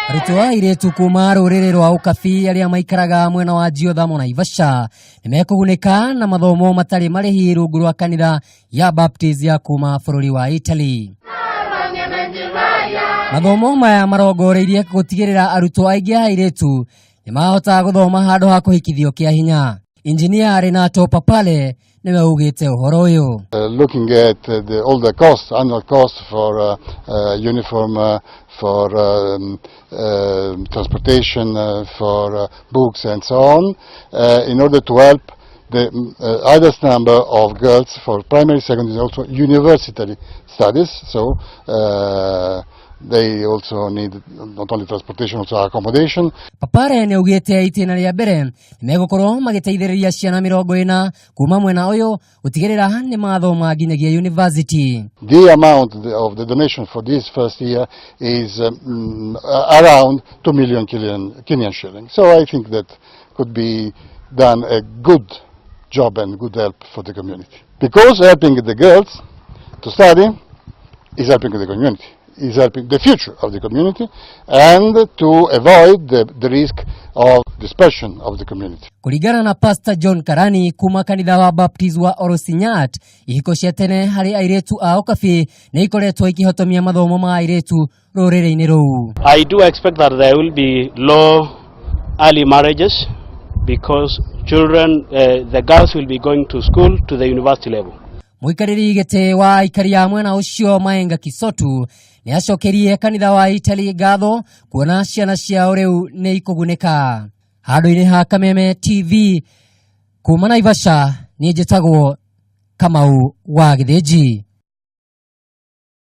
Arutwo airĩtu kuma rũrĩrĩ rwa ũkabi arĩa maikaraga mwena wa Gĩotha Naivasha nĩmekũgunĩka na mathomo matarĩ marĩhi rungu rwa kanitha ya Baptist ya kuma bũrũri wa Italy. Mathomo maya marongoreirie gũtigĩrĩra arutwo aingĩ airĩtu nĩmahota gũthoma handũ ha kũhikithio kĩa hinya. Engineer Renato Papale niwe ugĩte ũhoro ũyũ. Looking at all the costs, annual costs for uniform, for transportation, for books and so on, in order to help the highest number of girls for primary, secondary, also university studies. So they also need not only transportation, also accommodation. Papare nĩ ugĩte itĩna rĩa mbere megũkorwo magĩteithĩrĩria ciana 40 kuma mwena ũyũ gũtigĩrĩra nĩ mathoma nginyagia university. The amount of the donation for this first year is around 2 million Kenyan shillings. So I think that could be done a good job and good help for the community. Because helping the girls to study is helping the community, is helping the future of the community, and to avoid the risk of dispersion of the community. Kulingana na Pastor John Karani kuma kanitha wa Baptist wa Orosinyat, ihiko cia tene harĩ airĩtu a ũkabi nĩ ikoretwo ikihotomia mathomo ma airĩtu rũrĩrĩ-inĩ rũu. I do expect that there will be low early marriages because children, the girls will be going to school to the university level. Muikarĩri gĩtĩ wa aikari a mwena ũcio Maenga Kisotu nĩ acokerie kanitha wa Italy ngatho kuona ciana ciao rĩu nĩ ikũgunĩka. Handũ-inĩ ha Kameme TV kuma Naivasha, niĩ njĩtagwo Kamau wa Gĩthĩnji.